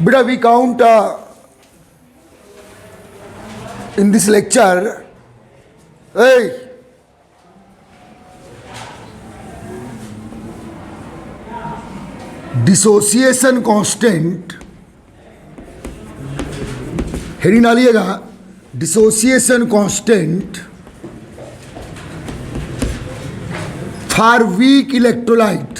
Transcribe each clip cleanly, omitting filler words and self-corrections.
Beta, we count in this lecture. Hey, dissociation constant. Heading डालिएगा dissociation constant for weak electrolyte.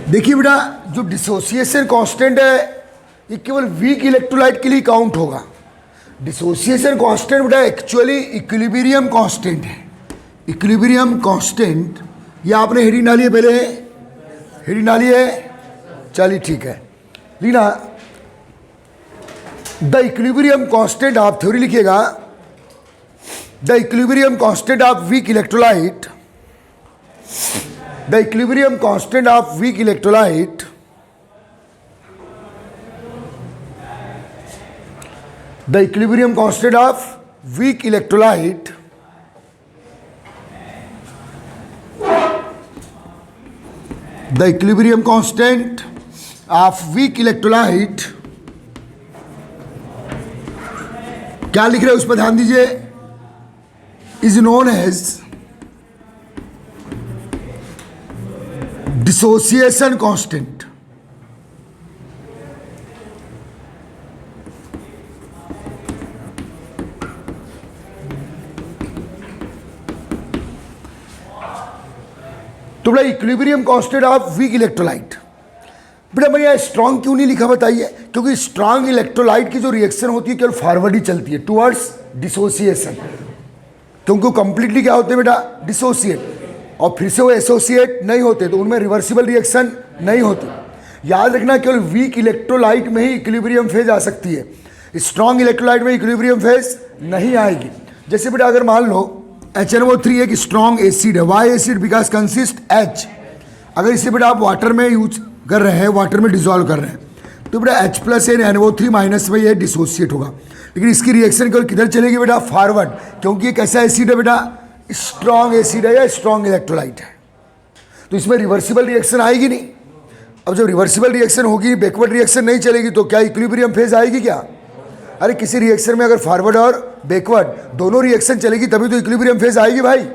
देखिए बेटा, जो dissociation constant है ये केवल वीक इलेक्ट्रोलाइट के लिए काउंट होगा। डिसोसिएशन कांस्टेंट बेटा एक्चुअली इक्विलिब्रियम कांस्टेंट है। इक्विलिब्रियम कांस्टेंट ये आपने हेडिंग डाली है, पहले हेडिंग डाली है, चलिए ठीक है। लीना द इक्विलिब्रियम कांस्टेंट आप थ्योरी लिखिएगा, the equilibrium constant of weak electrolyte, the equilibrium constant of weak electrolyte the equilibrium constant of weak electrolyte the equilibrium constant of weak electrolyte, क्या लिख रहे हैं उस पर ध्यान दीजिए, is known as dissociation constant। तो बेटा equilibrium constant of weak electrolyte, बेटा मैंने यहाँ स्ट्रांग क्यों नहीं लिखा बताइए? क्योंकि स्ट्रांग इलेक्ट्रोलाइट की जो रिएक्शन होती है केवल फॉरवर्ड ही चलती है टुवर्ड्स डिसोसिएशन, क्योंकि वो कंप्लीटली क्या होते हैं बेटा डिसोसिएट, और फिर से वो एसोसिएट नहीं होते, तो उनमें रिवर्सिबल रिएक्शन नहीं होती। याद रखना केवल वीक इलेक्ट्रोलाइट में ही इक्विलिब्रियम फेज आ सकती है, स्ट्रांग इलेक्ट्रोलाइट में इक्विलिब्रियम फेज नहीं आएगी। जैसे बेटा अगर मान लो HNO3 एक स्ट्रॉन्ग एसिड है, why acid because consist H, अगर इसे बेटा आप वाटर में यूज कर रहे हैं, वाटर में डिजोल्व कर रहे हैं, तो बेटा H+NO3- में ये डिसोसिएट होगा। लेकिन इसकी रिएक्शन केवल किधर चलेगी बेटा? फॉरवर्ड, क्योंकि ये कैसा एसिड है बेटा? स्ट्रॉन्ग एसिड है या स्ट्रॉन्ग इलेक्ट्रोलाइट है, तो इसमें रिवर्सिबल रिएक्शन आएगी नहीं। अब जब रिवर्सिबल रिएक्शन होगी, बैकवर्ड रिएक्शन नहीं चलेगी, तो क्या इक्विलिब्रियम फेज आएगी क्या? अरे किसी रिएक्शन में अगर फॉरवर्ड और बैकवर्ड दोनों रिएक्शन चलेगी तभी तो इक्विलिब्रियम फेज आएगी भाई।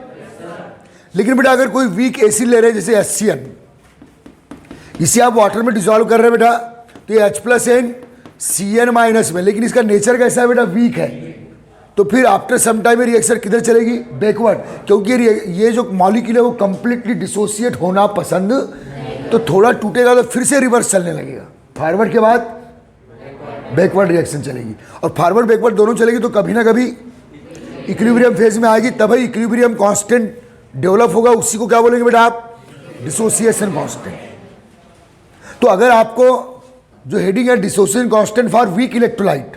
लेकिन बेटा अगर कोई वीक एसिड ले रहे हैं जैसे HCN, इसे आप वाटर में डिसॉल्व कर रहे हैं बेटा, तो ये H+NCN- में, लेकिन इसका नेचर कैसा है बेटा? वीक है, तो फिर आफ्टर सम टाइम में रिएक्शन किधर चलेगी? बैकवर्ड, क्योंकि ये जो मॉलिक्यूल है वो कंप्लीटली डिसोसिएट होना पसंद, तो थोड़ा टूटेगा तो फिर से रिवर्स चलने लगेगा, फॉरवर्ड के बाद बैकवर्ड रिएक्शन चलेगी, और फॉरवर्ड बैकवर्ड दोनों चलेगी तो कभी ना कभी इक्विलिब्रियम फेज में आएगी, तभी इक्विलिब्रियम कांस्टेंट डेवलप होगा। उसी को क्या बोलेंगे बेटा आप? Dissociation constant. तो अगर आपको जो हेडिंग है dissociation constant for weak electrolyte,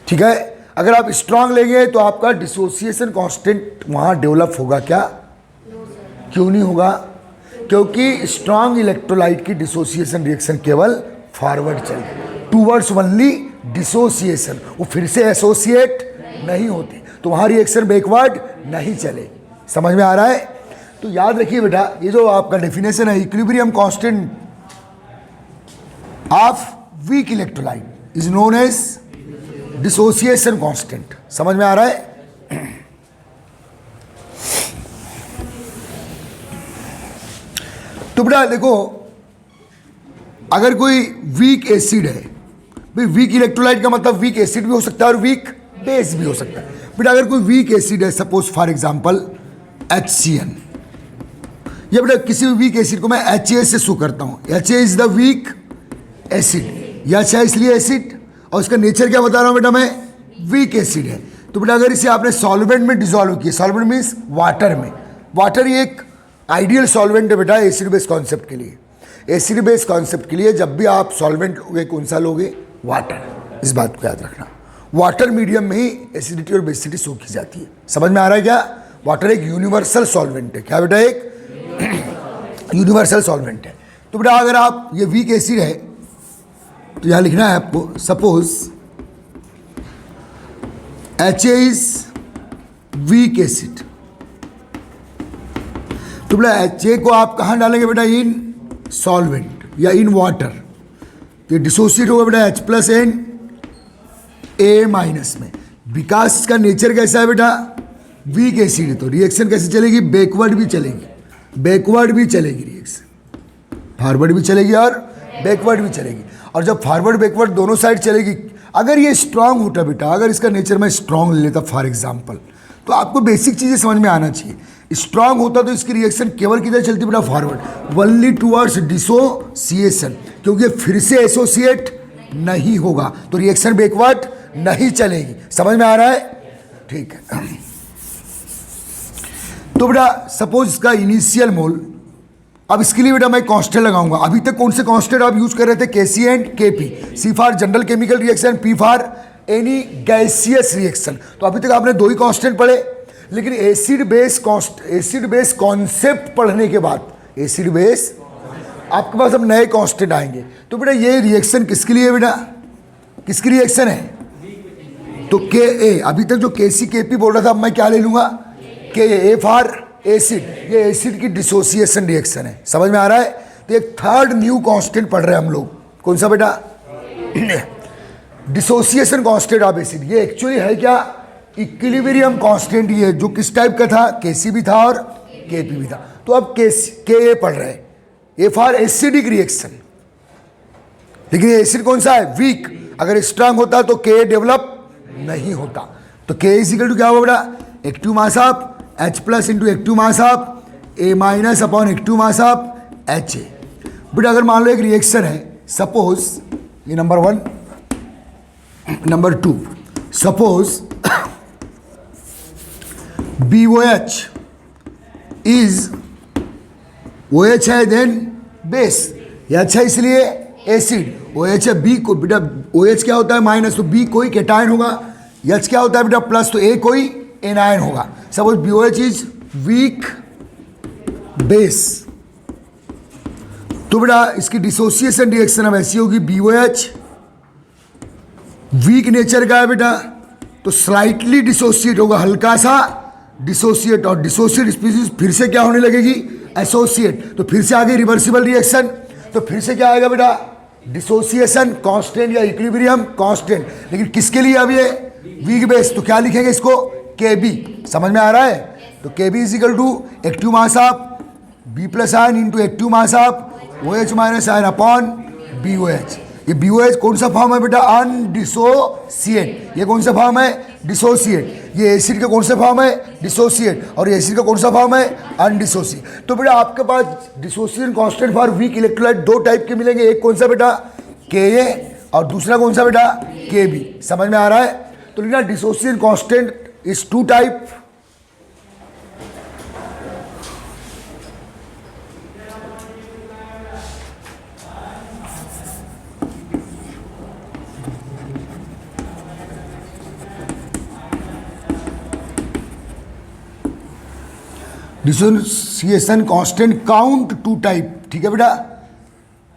ठीक है, अगर आप स्ट्रांग लेंगे तो आपका डिसोसिएशन कांस्टेंट वहां डेवलप होगा क्या? क्यों नहीं होगा? क्योंकि स्ट्रांग इलेक्ट्रोलाइट की डिसोसिएशन रिएक्शन केवल फॉरवर्ड चलेगी, टूवर्ड्स ओनली डिसोसिएशन, वो फिर से एसोसिएट नहीं होती, तो वहाँ रिएक्शन बैकवर्ड नहीं चले। समझ में आ रहा है? तो याद रखिए बेटा, ये जो आपका डेफिनेशन है equilibrium constant of weak electrolyte is known as dissociation constant. समझ में आ रहा है? तो बेटा देखो, अगर कोई वीक एसिड है, भाई वीक इलेक्ट्रोलाइट का मतलब वीक एसिड भी हो सकता है और वीक बेस भी हो सकता है। बेटा अगर कोई वीक एसिड है, सपोज फॉर एग्जांपल HCN, या बेटा किसी भी वीक एसिड को मैं HA से शो करता हूँ, HA is the week acid, या अच्छा इसलिए एसिड, और इसका नेचर क्या बता रहा हूँ बेटा मैं? वीक एसिड है। तो बेटा अगर इसे आपने सॉल्वेंट में डिजोल्व किया, सॉल्वेंट मीन्स वाटर में, वाटर ये एक आइडियल सॉल्वेंट है बेटा एसिड बेस कॉन्सेप्ट के लिए। एसिड बेस कॉन्सेप्ट के लिए जब भी आप सॉल्वेंट लोगे कौन सा लोगे? वाटर। इस बात को याद रखना, वाटर मीडियम में ही एसिडिटी और बेसिडिटी शो की जाती है। समझ में आ रहा है क्या? वाटर एक यूनिवर्सल सॉल्वेंट है। क्या बेटा? एक यूनिवर्सल सॉल्वेंट है। तो बेटा अगर आप ये वीक एसिड है तो यहाँ लिखना है आपको, suppose HA is weak acid, तो बोला HA को आप कहाँ डालेंगे बेटा, इन सॉल्वेंट या इन वाटर, तो डिसोसिएट होगा बेटा H+N A- में। बिकॉज का नेचर कैसा है बेटा, वीक एसिड है, तो रिएक्शन कैसे चलेगी, बैकवर्ड भी चलेगी, बैकवर्ड भी चलेगी रिएक्शन, फॉरवर्ड भी चलेगी और बैकवर्ड भी चलेगी। और जब फॉरवर्ड बैकवर्ड दोनों साइड चलेगी, अगर ये स्ट्रांग होता बेटा, अगर इसका नेचर मैं स्ट्रांग ले लेता फॉर एग्जांपल, तो आपको बेसिक चीज़ें समझ में आना चाहिए। स्ट्रांग होता तो इसकी रिएक्शन केवल किधर चलती बेटा, फॉरवर्ड, ओनली टुवर्ड्स डिसोसिएशन, क्योंकि फिर से एसोसिएट नहीं होगा तो रिएक्शन बैकवर्ड नहीं चलेगी। समझ में आ रहा है, ठीक है। तो बेटा सपोज इसका इनिशियल मोल, अब इसके लिए बेटा मैं कांस्टेंट लगाऊंगा। अभी तक कौन से कांस्टेंट आप यूज कर रहे थे, Kc and Kp, C for general chemical reaction, P for any gaseous reaction. तो अभी तक आपने दो ही कांस्टेंट पढ़े, लेकिन एसिड बेस कॉन्सेप्ट पढ़ने के बाद, एसिड बेस आपके पास अब नए कांस्टेंट आएंगे। तो बेटा ये रिएक्शन किसके लिए है बेटा, किसकी रिएक्शन है, तो Ka। अभी तक जो Kc Kp बोल रहा था, अब मैं क्या ले लूंगा, Ka, A फॉर एसिड, ये एसिड की डिसोसिएशन रिएक्शन है। समझ में आ रहा है। तो एक थर्ड न्यू कांस्टेंट पढ़ रहे हैं हम लोग, कौन सा बेटा, डिसोसिएशन कांस्टेंट ऑफ एसिड। ये एक्चुअली है क्या, इक्विलिब्रियम कांस्टेंट। ये जो किस टाइप का था, Kc भी था और Kp भी था। तो अब Ka पढ़ रहे हैं, A फॉर एसिडिक रिएक्शन, लेकिन ये एसिड कौन सा है, वीक। अगर स्ट्रांग होता तो Ka डेवलप नहीं होता। तो Ka इक्वल टू क्या होगा बेटा, active mass of H+ into active mass of A- upon active mass of Ha। But अगर मान लो एक रिएक्शन है, सपोज ये number 1, number 2, suppose BOH is, OH है देन बेस, H है इसलिए एसिड, OH है, B को बेटा OH क्या होता है माइनस, तो B कोई केटायन होगा, H क्या होता है बेटा प्लस, तो A कोई एनायन होगा। Suppose BOH is weak base, तो बेटा इसकी डिसोसिएशन रिएक्शन अब ऐसी होगी, BOH वीक नेचर का है बेटा, तो स्लाइटली डिसोसिएट होगा, हल्का सा डिसोसिएट, और डिसोसिएट स्पीसीज फिर से क्या होने लगेगी, एसोसिएट, तो फिर से आ गई रिवर्सिबल रिएक्शन। तो फिर से क्या आएगा बेटा, डिसोसिएशन कांस्टेंट या इक्विलिब्रियम कांस्टेंट, लेकिन किसके लिए अब ये वीक बेस, तो क्या लिखेंगे इसको, Kb। समझ में आ रहा है। तो Kb is equal to active mass of B+ ion into active mass of OH- ion upon BOH। ये BOH कौन सा फॉर्म है बेटा, अनडिसोसिएट। ये कौन सा फॉर्म है, डिसोसिएट। ये एसिड का कौन सा फॉर्म है, डिसोसिएट, और ये एसिड का कौन सा फॉर्म है, अनडिसोसिएट। तो बेटा आपके पास dissociation constant for weak electrolyte दो टाइप के मिलेंगे, एक कौन सा बेटा, Ka, और दूसरा कौन सा बेटा, Kb। समझ में आ रहा है। तो लिखना dissociation constant is two type, dissociation constant count two type, ठीक है बेटा।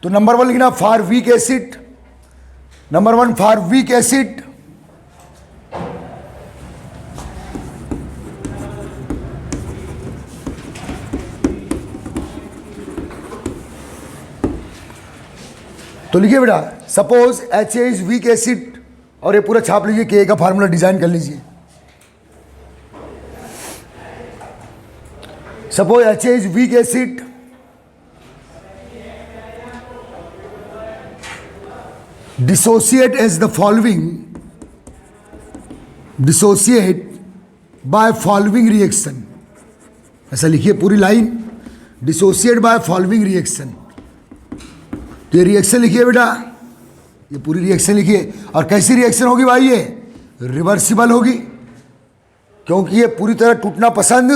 तो नंबर 1 लिखना for weak acid, number 1 for weak acid तो लिखिए बेटा, suppose HA is weak acid, और ये पूरा छाप लीजिए, Ka का फार्मूला डिजाइन कर लीजिए। Suppose HA is weak acid, dissociate as the following, dissociate by following reaction, ऐसा लिखिए पूरी line, dissociate by following reaction. तो ये रिएक्शन लिखिए बेटा, ये पूरी रिएक्शन लिखिए। और कैसी रिएक्शन होगी भाई, ये रिवर्सिबल होगी, क्योंकि ये पूरी तरह टूटना पसंद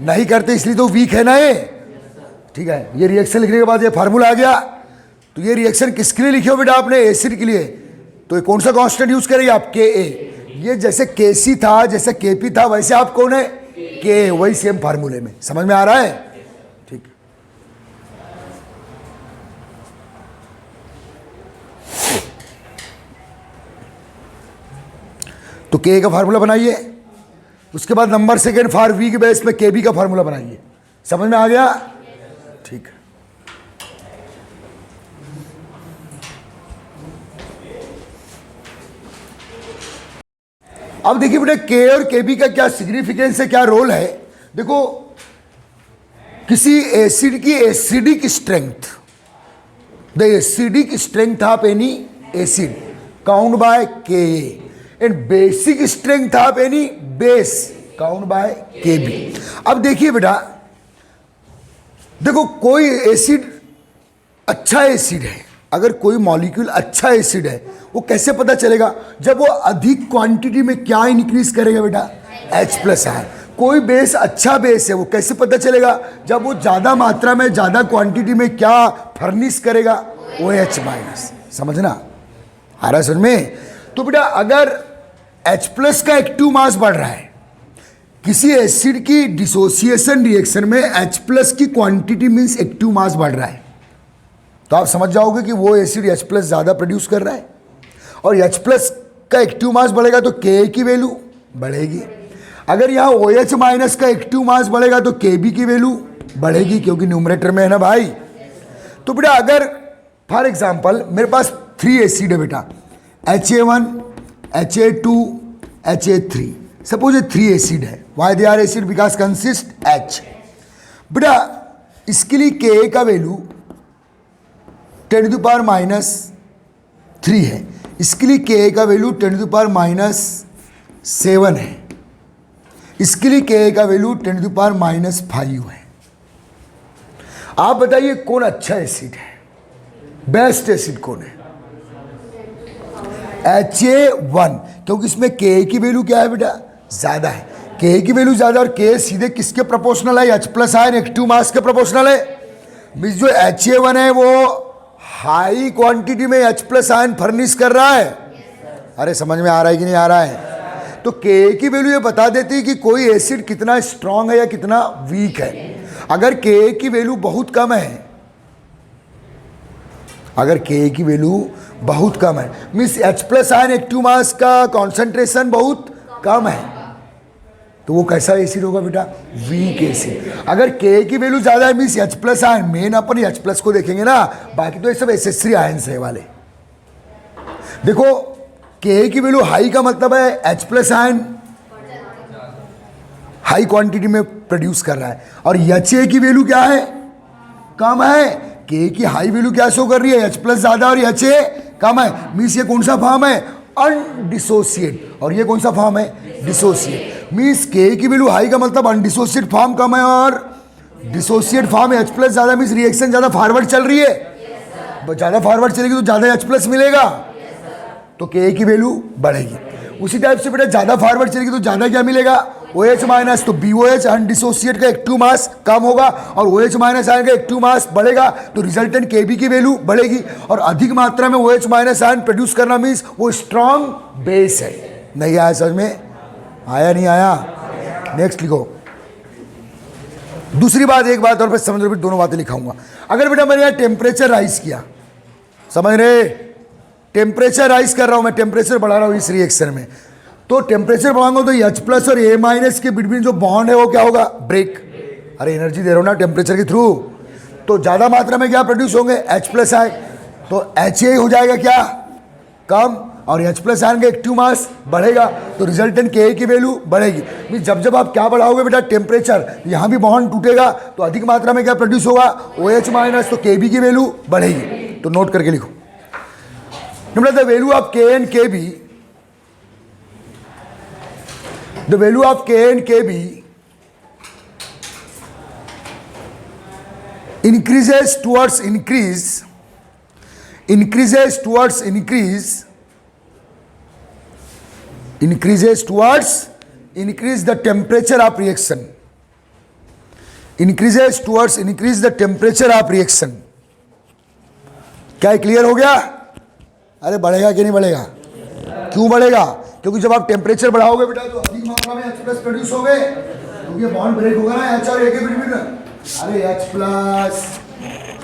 नहीं करते, इसलिए तो वीक है ना ये, ठीक है। ये रिएक्शन लिखने के बाद ये फार्मूला आ गया। तो ये रिएक्शन किसके लिए लिखे हो बेटा आपने, एसिड के लिए। तो ये कौन सा कांस्टेंट यूज करेंगे आप, Ka। ये जैसे Kc था, जैसे Kp था, वैसे आप कौन है, Ka, वही सेम फार्मूले में। समझ में आ रहा है, ठीक। तो Ka का फार्मूला बनाइए, उसके बाद नंबर 2 फॉर वीक बेस में Kb का फार्मूला बनाइए। समझ में आ गया? ठीक है। अब देखिए बेटा के और के बी का क्या सिग्निफिकेंस है, क्या रोल है। देखो किसी एसिड की acidic strength, the acidic strength of any acid count by K and basic strength of any base count by K B. अब देखिए बेटा, देखो कोई एसिड अच्छा एसिड है, अगर कोई मॉलिक्यूल अच्छा एसिड है वो कैसे पता चलेगा? जब वो अधिक क्वांटिटी में क्या इंक्रीज करेगा बेटा? H+ ion. कोई बेस अच्छा बेस है, वो कैसे पता चलेगा? जब वो ज़्यादा मात्रा में ज़्यादा क्वांटिटी में क्या फर्निश करेगा? OH-। समझना आ रहा है समझ में? तो बेटा अगर H+ का एक्टिव मास बढ़ रहा है, किसी एसिड की डिसोसिएशन रिएक्शन में H+ की क्वांटिटी मीन्स एक्टिव मास बढ़ रहा है, तो आप समझ जाओगे कि वो एसिड H+ ज़्यादा प्रोड्यूस कर रहा है। और H+ का एक्टिव मास बढ़ेगा तो Ka की वैल्यू बढ़ेगी। अगर यहाँ OH- का एक्टिव मास बढ़ेगा तो Kb की वैल्यू बढ़ेगी, क्योंकि न्यूमरेटर में है ना भाई। तो बेटा अगर फॉर एग्जांपल मेरे पास 3 एसिड है बेटा, Ha1, Ha2, Ha3, सपोज ये 3 एसिड है। Why they are acid? Because consist H। बेटा इसके लिए Ka का वैल्यू 10⁻³ है, इसके लिए Ka का वैल्यू 10⁻7 है, इसके लिए Ka का वैल्यू 10⁻5 है। आप बताइए कौन अच्छा एसिड है, बेस्ट एसिड कौन है? Ha1, क्योंकि इसमें Ka की वैल्यू क्या है बेटा? ज़्यादा है। Ka की वैल्यू ज़्यादा और K सीधे किसके प्रोपोर्शनल है? H+ आयन एक्टिव मास के प्रोपोर्शनल है। मीन्स जो Ha1 है वो हाई क्वांटिटी में H+ आयन फर्निश कर रहा है। अरे समझ में आ रहा है कि नहीं आ रहा है? तो Ka की वैल्यू ये बता देती है कि कोई एसिड कितना स्ट्रांग है या कितना वीक है। अगर Ka की वैल्यू बहुत कम है, अगर Ka की वैल्यू बहुत कम है मीन्स H+ आयन एक्टिव मास का कॉन्सेंट्रेशन बहुत कम है, तो वो कैसा एसिड होगा बेटा? Weak acid. अगर Ka की वैल्यू ज़्यादा है मीन्स H+ आयन, मेन अपन H+ को देखेंगे ना, बाकी तो ये सब एसेसरी आयन्स है वाले। देखो Ka की वैल्यू हाई का मतलब है H+ आयन हाई क्वांटिटी में प्रोड्यूस कर रहा है, और Ha की वैल्यू क्या है? कम है। Ka की हाई वैल्यू क्या शो कर रही है? H+ ज़्यादा और Ha कम है। मीन्स ये कौन सा फॉर्म है? अनडिसोसिएट। और ये कौन सा फॉर्म है? डिसोसिएट। मीन्स Ka की वैल्यू हाई का मतलब अनडिसोसिएट फॉर्म कम है और डिसोसिएट फॉर्म है H+ ज़्यादा, मीन्स रिएक्शन ज़्यादा फॉरवर्ड चल रही है। ज़्यादा फॉरवर्ड चलेगी तो ज़्यादा H+ मिलेगा, तो Ka की वैल्यू बढ़ेगी। उसी टाइप से बेटा ज़्यादा फॉरवर्ड चलेगी तो ज़्यादा क्या मिलेगा? OH-, तो BOH अनडिसोसिएट का एक्टिव मास कम होगा और OH- आयन का एक्टिव मास बढ़ेगा, तो रिजल्टेंट Kb की वैल्यू बढ़ेगी। और अधिक मात्रा में OH- आयन प्रोड्यूस करना मीन्स वो स्ट्रॉन्ग बेस है। नहीं आया समझ में? आया नहीं आया? नेक्स्ट लिखो। दूसरी बात, एक बात और फिर समझ लो, दोनों बातें लिखाऊंगा। अगर बेटा मैंने यहाँ टेम्परेचर राइज किया, समझ रहे? टेम्परेचर राइज कर रहा हूँ मैं, टेम्परेचर बढ़ा रहा हूँ इस रिएक्शन में, तो टेम्परेचर बढ़ाऊंगा तो H+ और A- के बिटवीन जो बॉन्ड है वो क्या होगा? ब्रेक। अरे एनर्जी दे रहा हूँ ना टेम्परेचर के थ्रू, तो ज़्यादा मात्रा में क्या प्रोड्यूस होंगे? H+ आयन, तो Ha हो जाएगा क्या? कम, और H+ आयन का एक्टिव मास बढ़ेगा, तो रिजल्टेंट Ka की वैल्यू बढ़ेगी। मीन जब आप क्या बढ़ाओगे बेटा? टेम्परेचर, यहाँ भी बॉन्ड टूटेगा तो अधिक मात्रा में क्या प्रोड्यूस होगा? OH-, तो Kb की वैल्यू बढ़ेगी। तो नोट करके लिखो, the value of Ka and Kb, the value of Ka and Kb increases towards increase the temperature of reaction, increases towards increase the temperature of reaction। क्या clear हो गया? अरे बढ़ेगा कि नहीं बढ़ेगा? क्यों बढ़ेगा? क्योंकि जब आप टेम्परेचर बढ़ाओगे बेटा तो अधिक मात्रा में H+ प्रोड्यूस होगे, क्योंकि बॉन्ड ब्रेक होगा ना H और A के बीच में। अरे H+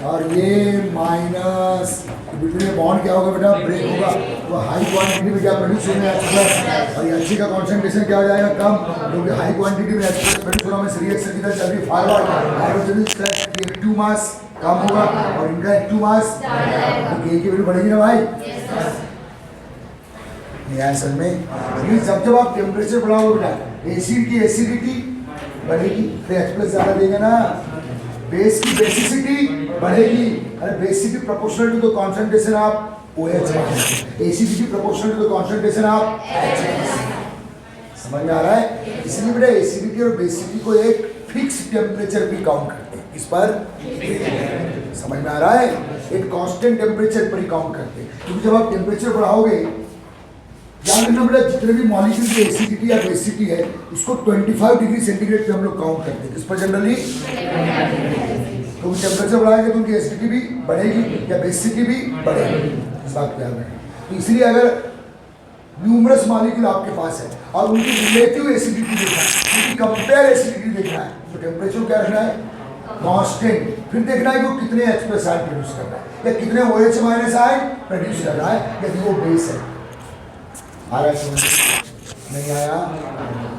और ये माइनस, बिटवीन ये बॉन्ड क्या होगा बेटा, ब्रेक होगा, तो हाई क्वांटिटी में क्या प्रोड्यूस होने H प्लस, और H का कॉन्सेंट्रेशन क्या हो जाएगा, कम, क्योंकि हाई क्वांटिटी में H प्लस प्रोड्यूस होना में रिएक्शन किधर चल रही है, फॉरवर्ड, हाइड्रोजन एक्टिव मास कम होगा और इनका एक्टिव मास, तो K की वैल्यू बढ़ेगी ना भाई। ये असल में जब जब आप टेम्परेचर बढ़ाओगे बेटा, एसिड की एसिडिटी बढ़ेगी, फिर H प्लस ज़्यादा देगा ना, बेस की बेसिसिटी बढ़ेगी, अरे basicity proportional to the concentration of OH, acidity proportional to the concentration of H। समझ में आ रहा है? इसलिए बेटा एसिडिटी और बेसिसिटी को एक फिक्स टेम्परेचर भी काउंट करते हैं, इस पर समझ में आ रहा है, एक कांस्टेंट टेम्परेचर पर ही काउंट करते हैं, क्योंकि जब आप टेम्परेचर बढ़ाओगे, ध्यान रखना बेटा जितने भी मॉलिक्यूल की एसिडिटी या बेसिसिटी है उसको 25 डिग्री सेंटीग्रेड पे हम लोग काउंट करते हैं, किस पर जनरली, तो टेम्परेचर बढ़ाएंगे तो उनकी एसिडिटी भी बढ़ेगी या बेसिसिटी भी बढ़ेगी, इस बात को याद रखें। तो इसलिए अगर न्यूमरस मॉलिक्यूल आपके पास है और उनकी रिलेटिव एसिडिटी देखना है, उनकी कंपेयर एसिडिटी देखना है, तो टेम्परेचर क्या रखना है, कांस्टेंट, फिर देखना है कि वो कितने H प्लस आयन प्रोड्यूस कर रहा है या कितने OH माइनस आयन प्रोड्यूस कर रहा है, यदि वो बेस है। आ रहा है समझ, नहीं आया?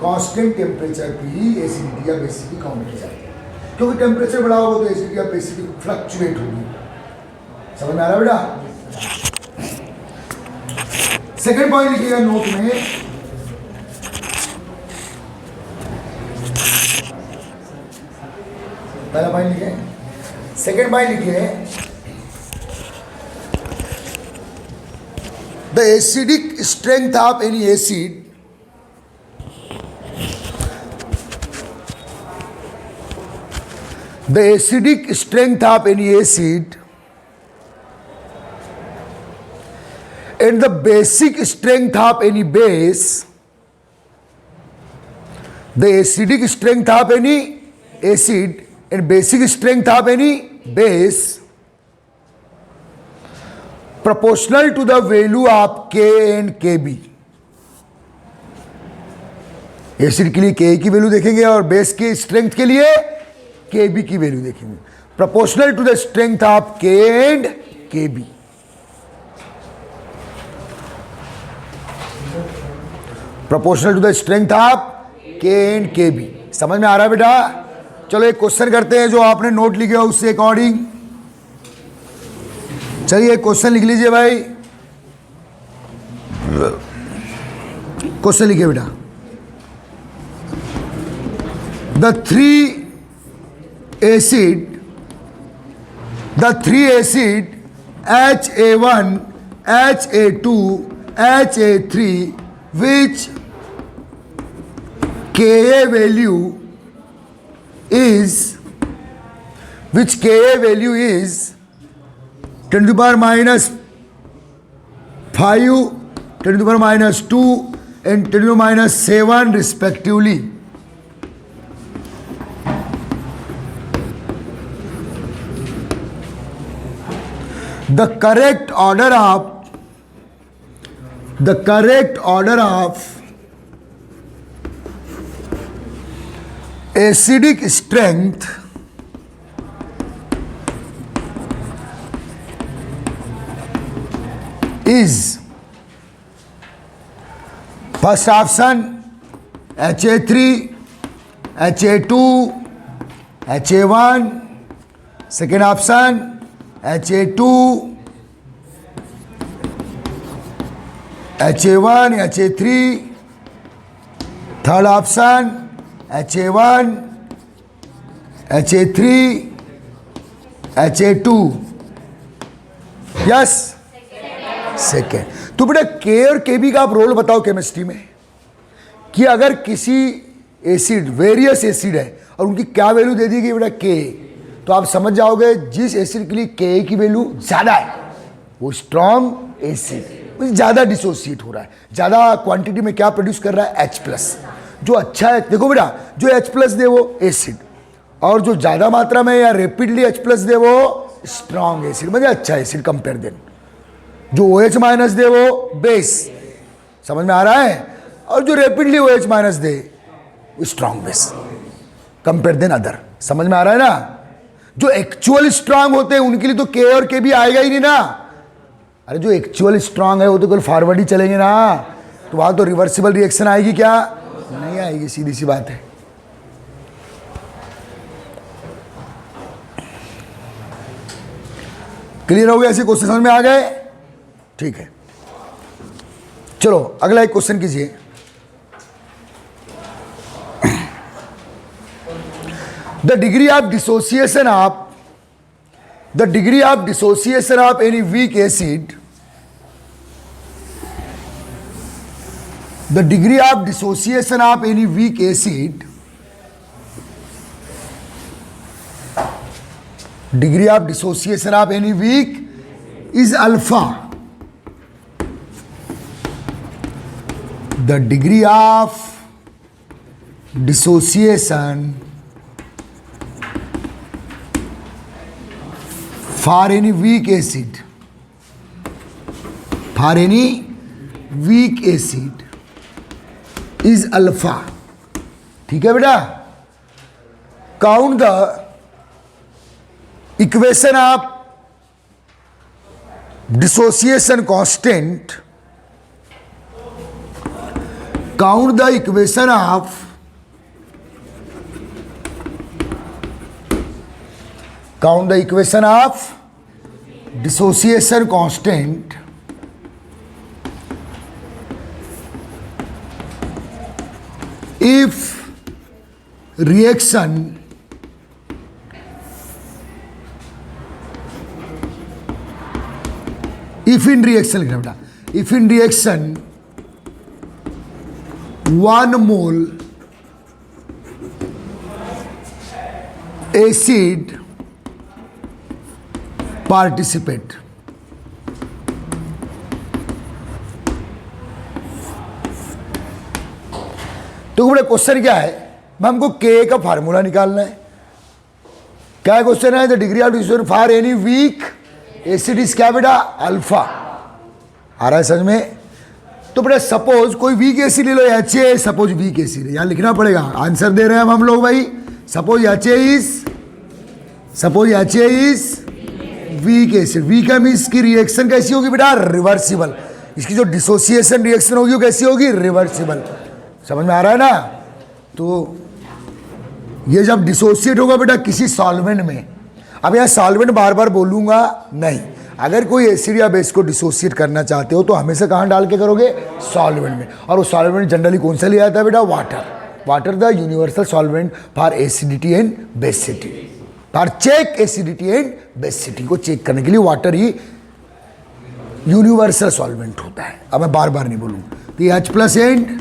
कांस्टेंट टेम्परेचर की एसिडिटी या बेसिसिटी काउंट की जाती है, क्योंकsich टेम्परेचर बढ़ा होगा तो एसिडिटी या बेसिसिटी फ्लक्चुएट होगी। समझ में आ रहा है बेटा? सेकेंड पॉइंट लिखिएगा नोट में, पहला पॉइंट लिखे, सेकेंड पॉइंट लिखिए, the acidic strength of any acid the acidic strength of any acid and the basic strength of any base, the acidic strength of any acid and basic strength of any base proportional to the value of K and Kb। Acid के लिए K की value देखेंगे और base के strength के लिए Kb की value देखेंगे, proportional to the strength of K and Kb। Proportional to the strength of K and Kb। समझ में आ रहा है बेटा? चलो एक क्वेश्चन करते हैं जो आपने नोट लिखे हो उससे अकॉर्डिंग। चलिए क्वेश्चन लिख लीजिए भाई, क्वेश्चन लिखिए बेटा। The three acid HA1 HA2 HA3 which Ka value is 10 to the power minus 5, 10 to the power minus 2 and 10 to the power minus 7 respectively. The correct order of acidic strength is first option HA3 HA2 HA1, second option HA2 HA1 HA3, third option HA1 HA3 HA2। Yes, second. तो बेटा के और के B का आप role बताओ chemistry में, कि अगर किसी एसिड, वेरियस एसिड है और उनकी क्या वैल्यू दे दी गई बेटा के, तो आप समझ जाओगे जिस एसिड के लिए के की वैल्यू ज़्यादा है वो स्ट्रॉन्ग एसिड, ज़्यादा डिसोसिएट हो रहा है, ज़्यादा क्वांटिटी में क्या प्रोड्यूस कर रहा है, H प्लस। जो अच्छा है, देखो बेटा, जो H प्लस दे वो एसिड, और जो ज़्यादा मात्रा में या रेपिडली H प्लस दे वो स्ट्रॉन्ग एसिड, मतलब अच्छा एसिड कंपेयर देन। जो OH माइनस दे वो बेस, समझ में आ रहा है, और जो रेपिडली OH माइनस दे वो strong base compare than other. समझ में आ रहा है ना? जो एक्चुअल स्ट्रांग होते हैं उनके लिए तो के और के भी आएगा ही नहीं ना। अरे जो एक्चुअल स्ट्रांग है वो तो केवल फॉरवर्ड ही चलेंगे ना, तो वहां तो रिवर्सिबल रिएक्शन आएगी क्या? नहीं आएगी, सीधी सी बात है। क्लियर हो गया? ऐसे क्वेश्चन समझ में आ गए? ठीक है, चलो अगला एक क्वेश्चन कीजिए। The degree of dissociation of any weak acid, the degree of dissociation of any weak acid, degree of dissociation of any weak is alpha. The degree of dissociation for any weak acid, for any weak acid is alpha. ठीक है बेटा? Count the equation of dissociation constant, count the equation of dissociation constant if reaction in reaction 1 mole acid participate, तो बड़ा question क्या है? हमको के का फार्मूला निकालना है। क्या क्वेश्चन है? The degree of dissociation for any weak acid is क्या बेटा? अल्फा। आ रहा है समझ में? तो बेटा सपोज कोई वीक एसिड ले लो, H A, suppose weak acid है, यहां लिखना पड़ेगा, आंसर दे रहे हैं हम लोग भाई। Suppose H A is weak acid. Weak means की रिएक्शन कैसी होगी बेटा? रिवर्सिबल। इसकी जो डिसोसिएशन रिएक्शन होगी वो कैसी होगी? रिवर्सिबल। समझ में आ रहा है ना? तो ये जब डिसोसिएट होगा बेटा किसी सॉल्वेंट में, अब यहाँ सॉल्वेंट बार बार बोलूंगा नहीं, अगर कोई एसिड या बेस को डिसोसिएट करना चाहते हो तो हमेशा कहाँ डाल के करोगे? सॉल्वेंट में। और वो सॉल्वेंट जनरली कौन सा लिया जाता है बेटा? Water the universal solvent for acidity and basicity, for check acidity and basicity को चेक करने के लिए वाटर ही यूनिवर्सल सॉल्वेंट होता है। अब मैं बार बार नहीं बोलूँगा। तो H plus and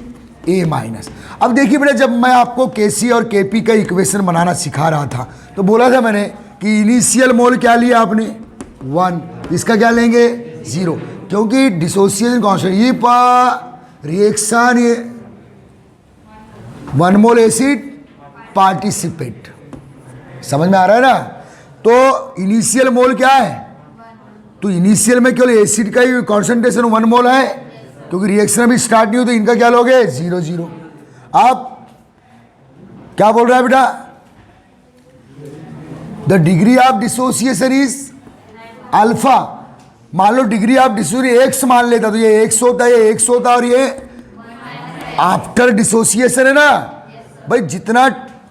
A minus. अब देखिए बेटा, जब मैं आपको केसी और केपी का इक्वेशन बनाना सिखा रहा था तो बोला था मैंने कि इनिशियल मोल क्या लिया आपने? 1, इसका क्या लेंगे? 0, क्योंकि डिसोसिएशन कांस्टेंट ये रिएक्शन, ये 1 मोल एसिड पार्टिसिपेट। समझ में आ रहा है ना? तो इनिशियल मोल क्या है? तो इनिशियल में केवल एसिड का ही कॉन्सेंट्रेशन 1 मोल है, क्योंकि रिएक्शन अभी स्टार्ट नहीं हो, तो इनका क्या लोगे? 0 0। आप क्या बोल रहा है बेटा? The degree of dissociation is alpha. मान लो डिग्री ऑफ डिसोसिएशन एक्स मान लेता तो ये एक्स होता है, ये एक्स होता, और ये आफ्टर डिसोसिएशन है ना भाई। जितना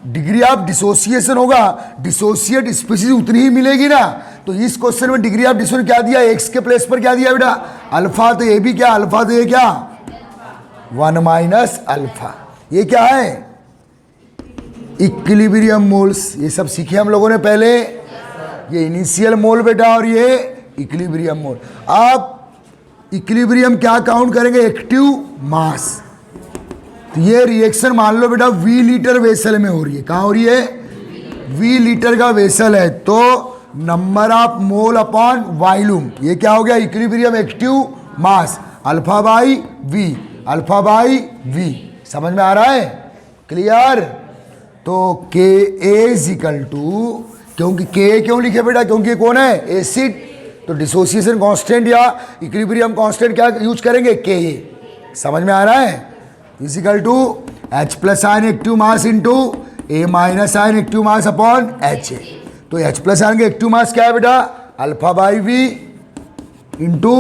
डिग्री ऑफ डिसोसिएशन होगा, डिसोसिएट स्पीशीज उतनी ही मिलेगी ना। तो इस क्वेश्चन में डिग्री ऑफ डिसोसिएशन क्या दिया? एक्स के प्लेस पर क्या दिया बेटा? अल्फा। तो ये भी क्या? अल्फा। तो ये क्या? 1 माइनस अल्फा। ये क्या है? Equilibrium moles. ये सब सीखे हम लोगों ने पहले। ये इनिशियल मोल बेटा, और ये इक्विलिब्रियम मोल। आप इक्विलिब्रियम क्या काउंट करेंगे? Active mass. तो ये रिएक्शन मान लो बेटा V लीटर वेसल में हो रही है। कहाँ हो रही है? V लीटर का वेसल है, तो number of mole upon volume, ये क्या हो गया? Equilibrium active mass, alpha by V, alpha by V। समझ में आ रहा है? क्लियर? तो K इज इक्वल टू, क्योंकि K क्यों लिखे बेटा? क्योंकि कौन है? एसिड। तो डिसोसिएशन कांस्टेंट या इक्विलिब्रियम कांस्टेंट क्या यूज करेंगे? Ka। समझ में आ रहा है? Is equal to H plus ion active mass into A minus ion active mass upon HA। तो H प्लस आएंगे, एक्टिव मास क्या है बेटा, alpha by V into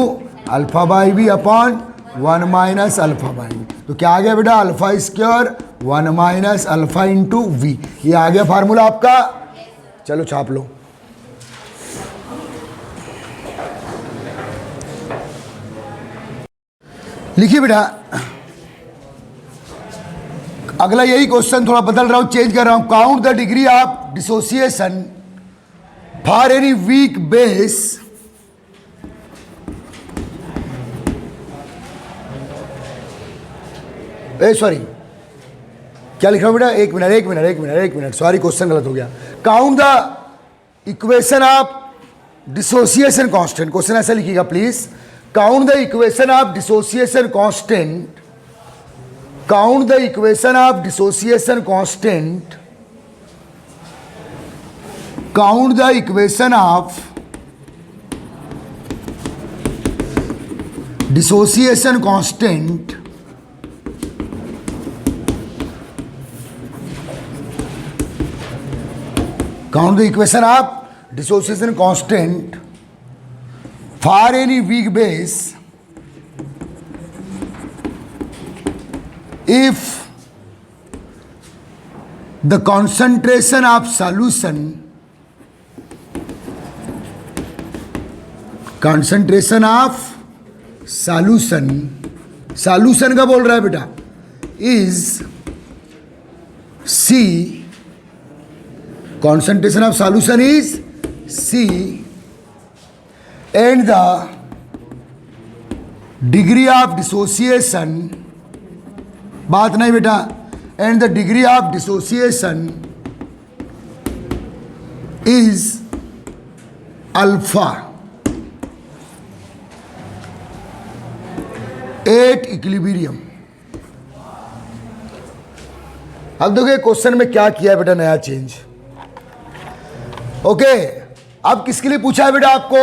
alpha by V upon 1 minus alpha by V. तो क्या आ गया बेटा, alpha square 1 minus alpha into V. ये आ गया फार्मूला आपका। चलो छाप लो। लिखिए बेटा, अगला यही क्वेश्चन, थोड़ा बदल रहा हूं, चेंज कर रहा हूं। Count the degree of dissociation for any weak base sorry क्या लिखा बेटा, एक मिनट, सॉरी क्वेश्चन गलत हो गया। Count the equation of dissociation constant, question ऐसा लिखिएगा please. Count the equation of dissociation constant, count the equation of dissociation constant, count the equation of dissociation constant count the equation of dissociation constant for any weak base if the concentration of solution solution का बोल रहा है बेटा, is C, concentration of solution is C, and the degree of dissociation, बात नहीं बेटा, and the degree of dissociation is alpha at equilibrium। अब देखिए क्वेश्चन में क्या किया है बेटा, नया चेंज। ओके, अब किसके लिए पूछा है बेटा आपको,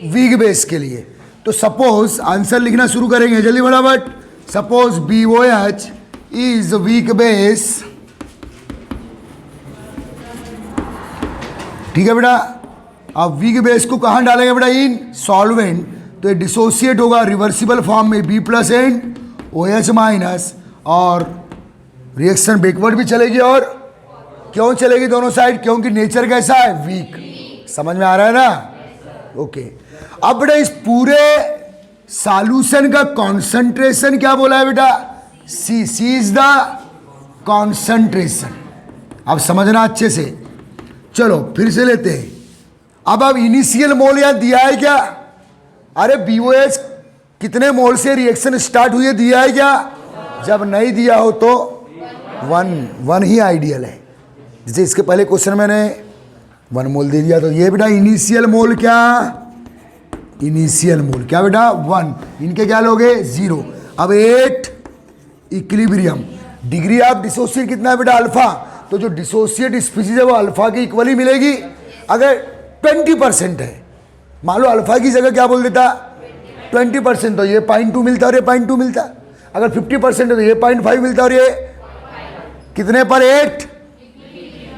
वीक बेस के लिए। तो सपोज आंसर लिखना शुरू करेंगे जल्दी फटाफट। Suppose BOH is weak base, ठीक है बेटा। अब वीक बेस को कहां डालेंगे बेटा, इन सॉल्वेंट। तो ये डिसोसिएट होगा रिवर्सिबल फॉर्म में B plus and OH minus, और रिएक्शन बैकवर्ड भी चलेगी। और क्यों चलेगी दोनों साइड, क्योंकि नेचर कैसा है, वीक। समझ में आ रहा है ना। ओके, अब बेटा इस पूरे सॉल्यूशन का कॉन्सेंट्रेशन क्या बोला है बेटा, C इज द कॉन्सेंट्रेशन। अब समझना अच्छे से। चलो फिर से लेते हैं। अब इनिशियल मोल यहां दिया है क्या, अरे BOH कितने मोल से रिएक्शन स्टार्ट हुई है, दिया है क्या। जब नहीं दिया हो तो 1 ही आइडियल है। जैसे इसके पहले क्वेश्चन मैंने 1 मोल दे दिया, तो ये बेटा इनिशियल मोल क्या, इनिशियल मोल क्या बेटा 1, इनके क्या लोगे 0। अब 8 इक्विलिब्रियम, डिग्री ऑफ डिसोसिएट कितना है बेटा, अल्फा। तो जो डिसोसिएट स्पीशीज है वो अल्फा की इक्वली मिलेगी। अगर 20% है, मान लो अल्फा की जगह क्या बोल देता 20%, तो ये 0.2 मिलता और ये 0.2 मिलता। अगर 50% है तो ये 0.5 मिलता और ये कितने पर 8,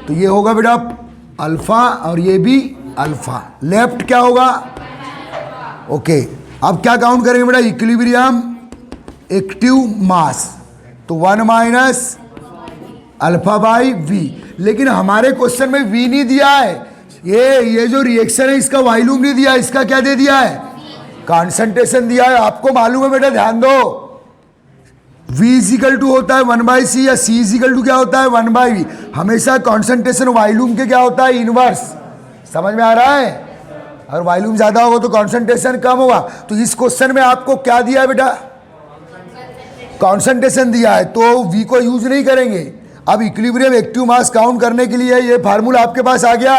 तो ये होगा बेटा अल्फा और ये भी अल्फा। लेफ्ट क्या होगा, ओके। अब क्या काउंट करेंगे बेटा, इक्विलिब्रियम एक्टिव मास, तो 1 माइनस अल्फा बाई वी। लेकिन हमारे क्वेश्चन में वी नहीं दिया है, ये जो रिएक्शन है इसका वॉल्यूम नहीं दिया है, इसका क्या दे दिया है, कॉन्सेंट्रेशन दिया है। आपको मालूम है बेटा, ध्यान दो, V इजिकल टू होता है 1/C या C इजिकल टू क्या होता है 1/V। हमेशा कॉन्सेंट्रेशन वॉल्यूम के क्या होता है, इनवर्स। समझ में आ रहा है। अगर वॉल्यूम ज्यादा होगा तो कॉन्सेंट्रेशन कम होगा। तो इस क्वेश्चन में आपको क्या दिया है बेटा, कॉन्सेंट्रेशन दिया है, तो V को यूज नहीं करेंगे। अब इक्विलिब्रियम एक्टिव मास काउंट करने के लिए ये फार्मूला आपके पास आ गया,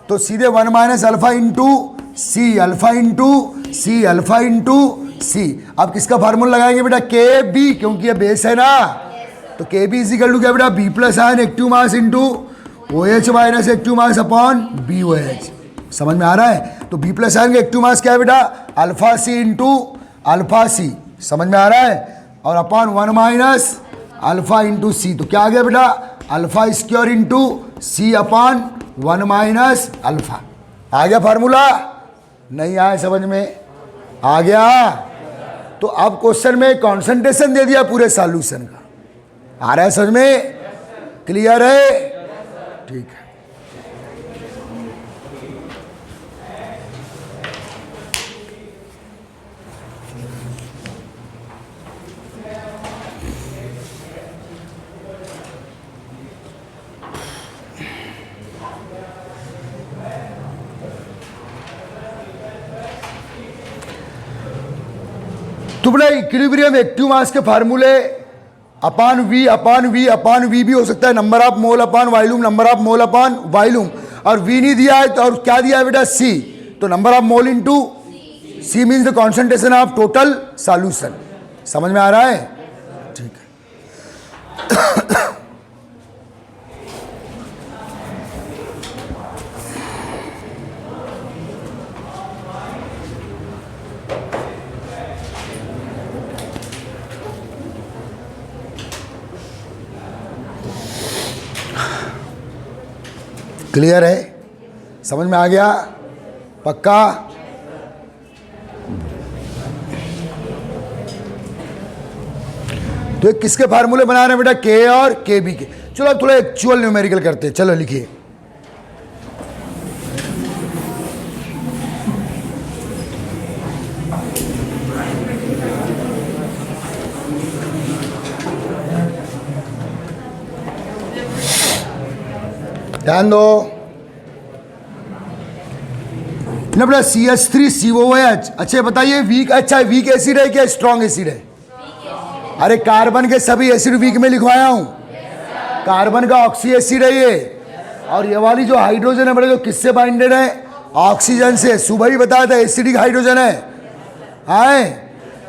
तो सीधे 1 माइनस अल्फा इंटू सी, अल्फा इंटू सी, अल्फा इंटू सी। अब किसका फार्मूला लगाएंगे बेटा, KB, क्योंकि ये बेस है ना। तो KB इजिकल टू क्या बेटा, B plus ion active mass into OH minus active mass upon BOH। समझ में आ रहा है। तो B प्लस आयन का एक्टिव मास क्या है बेटा, alpha C into alpha C। समझ में आ रहा है। और upon 1 minus alpha into C, तो क्या आ गया बेटा, alpha square into C upon 1 minus alpha. आ गया फार्मूला? नहीं आया समझ में? आ गया? तो अब क्वेश्चन में कॉन्सेंट्रेशन दे दिया पूरे सॉल्यूशन का। आ रहा है समझ में? क्लियर है? ठीक है। तो बड़ा इक्विलिब्रियम एक्टिव मास के फार्मूले अपान वी भी हो सकता है, number of mole upon volume, number of mole upon volume. और वी नहीं दिया है तो और क्या दिया है बेटा? सी। तो number of mole into C means the concentration of total solution. समझ में आ रहा है? ठीक है। क्लियर है? समझ में आ गया? पक्का? तो ये किसके फार्मूले बना रहे हैं बेटा? के और के बी के। चलो अब थोड़ा एक्चुअल न्यूमेरिकल करते हैं। चलो लिखिए। ध्यान दो ना बेटा, CH3COOH। अच्छा बताइए वीक, अच्छा वीक एसिड है क्या स्ट्रॉन्ग एसिड है? अरे कार्बन के सभी एसिड वीक में लिखवाया हूं। कार्बन का ऑक्सी एसिड है ये, और ये वाली जो हाइड्रोजन है बेटा जो किससे बाइंडेड है? ऑक्सीजन से। सुबह ही बताया था एसिडिक हाइड्रोजन है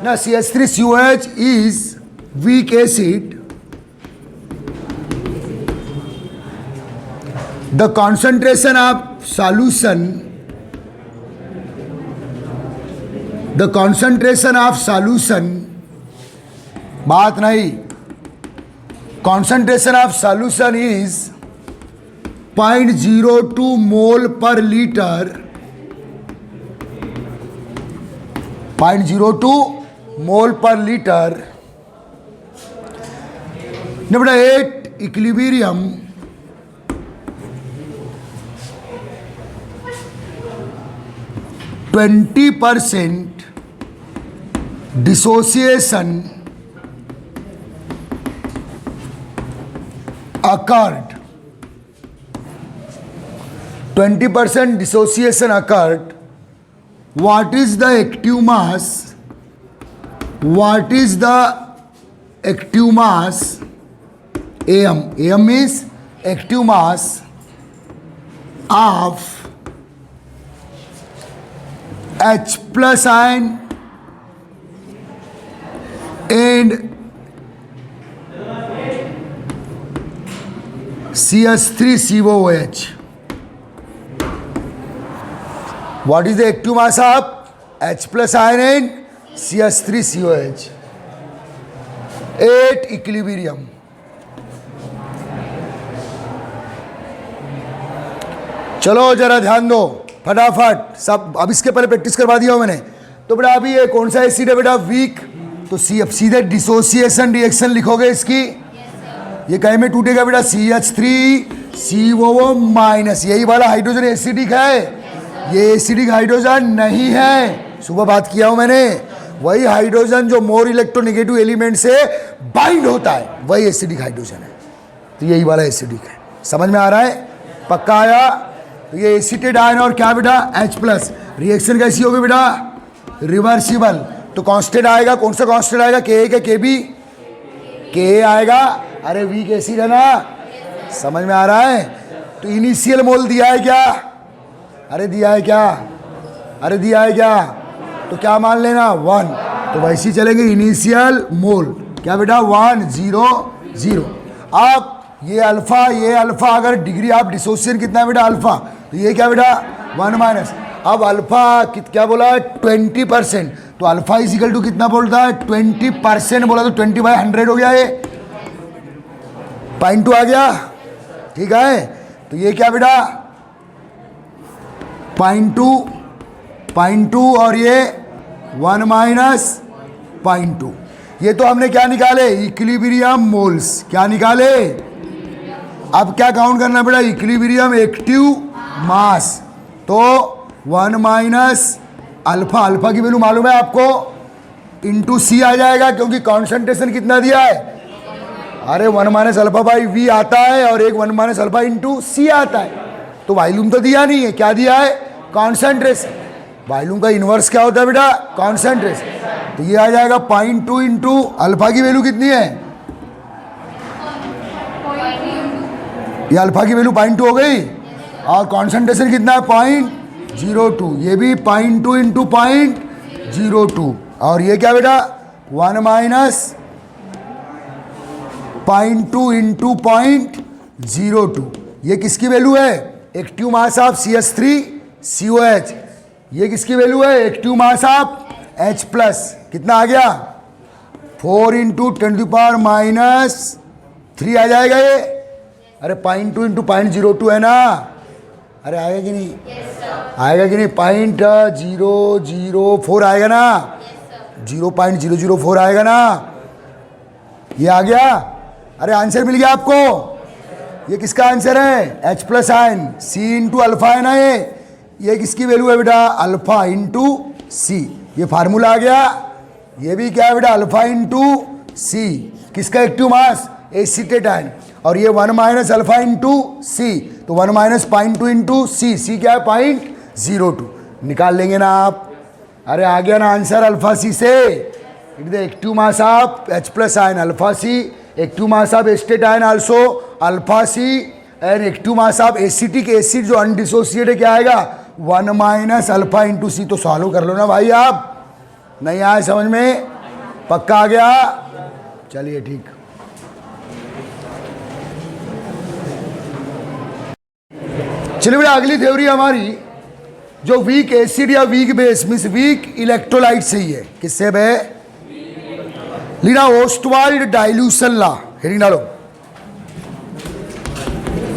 ना। CH3COH is weak acid. The concentration of solution, बात नहीं, concentration of solution is 0.02 मोल पर लीटर, 0.02 मोल पर litre. Number 8 equilibrium %, dissociation occurred, 20% dissociation occurred. What is the active mass? What is the active mass? AM. AM is active mass of H plus ion and CH3COOH. What is the active mass of H plus ion and CH3COOH? 8 equilibrium. चलो जरा ध्यान दो फटाफट सब। अब इसके पहले practice करवा दिया हूं मैंने। तो बेटा अभी ये कौन सा एसिड है बेटा? वीक। तो सी, अब सीधे डिसोसिएशन रिएक्शन लिखोगे इसकी। ये कहीं में टूटेगा बेटा? CH3COO minus. यही वाला हाइड्रोजन एसिडिक है, ये एसिडिक हाइड्रोजन नहीं है। सुबह बात किया हूं मैंने। वही हाइड्रोजन जो मोर इलेक्ट्रोनेगेटिव एलिमेंट से बाइंड होता है वही एसिडिक हाइड्रोजन है। तो यही वाला एसिडिक है। समझ में आ रहा है? पक्का आया? तो ये एसिटेट आयन और क्या बेटा? H plus. रिएक्शन कैसी होगी बेटा? रिवर्सिबल। तो कांस्टेंट आएगा, कौन सा कांस्टेंट आएगा? के क्या के बी? के आएगा। अरे वीक एसिड है ना, समझ में आ रहा है? तो इनिशियल मोल दिया है क्या? अरे दिया है क्या? अरे दिया है क्या? तो क्या मान लेना? 1। तो वैसे ही चलेंगे इनिशियल मोल क्या बेटा? 1 0 0। अब ये अल्फा अगर डिग्री ऑफ डिसोसिएशन कितना है बेटा? अल्फा। तो ये क्या बेटा? 1 माइनस। अब अल्फा क्या बोला? 20%। तो अल्फा इज इक्वल टू कितना बोलता है? 20% बोला तो 20/100 हो गया। ये 0.2 आ गया। ठीक है। तो ये क्या बेटा? 0.2 और ये 1 माइनस 0.2। ये तो हमने क्या निकाले, इक्विलिब्रियम मोल्स। क्या निकाले? अब क्या काउंट करना पड़ा, इक्विलिब्रियम एक्टिव मास। तो 1 माइनस अल्फा, अल्फा की वैल्यू मालूम है आपको, इंटू सी आ जाएगा, क्योंकि कॉन्सेंट्रेशन कितना दिया है, अरे 1 माइनस अल्फा बाई वी आता है और एक 1 माइनस अल्फा इंटू सी आता है। तो वॉल्यूम तो दिया नहीं है, क्या दिया है, कॉन्सेंट्रेशन। वॉल्यूम का इन्वर्स क्या होता है बेटा, कॉन्सेंट्रेशन। तो ये आ जाएगा 0.2 इंटू अल्फा की वैल्यू कितनी है, ये अल्फा की वैल्यू 0.2 हो गई, और कॉन्सेंट्रेशन कितना है 0.02, ये भी 0.2 इंटू 0.02, और ये क्या बेटा 1 माइनस 0.2 इंटू 0.02। ये किसकी वैल्यू है, एक्टिव मास ऑफ CH3COH। ये किसकी वैल्यू है, active mass of H plus. कितना आ गया, 4 इंटू 10⁻³ आ जाएगा ये। अरे 0.2 इंटू 0.02 है ना, अरे आएगा कि नहीं, आएगा कि नहीं, 0.004 आएगा ना, 0.004 आएगा ना, ये आ गया। अरे आंसर मिल गया आपको। ये किसका आंसर है, H plus ion, C into alpha है ना ये किसकी वैल्यू है बेटा, अल्फा इंटू सी। ये फार्मूला आ गया। ये भी क्या है बेटा, अल्फा इंटू सी। किसका एक्टिव मास, एसीटेट आयन, और ये 1 माइनस अल्फा इंटू सी, तो 1 माइनस 0.2 इंटू सी, सी क्या है 0.02, निकाल लेंगे ना आप। अरे आ गया ना आंसर अल्फा सी से। It the active mass of H plus ion alpha C, active mass of acetate ion also alpha C, and active mass of acetic acid जो अनडिसोसिएट है क्या आएगा, 1 माइनस अल्फा इंटू सी। तो solve कर लो ना भाई आप, नहीं आए समझ में, पक्का आ गया, चलिए ठीक। चलिए बेटा अगली थ्योरी हमारी जो वीक एसिड या weak base means weak electrolyte से ही है। किससे बे, लीना ओस्टवाल्ड डाइल्यूशन लॉ, हेडिंग डालो,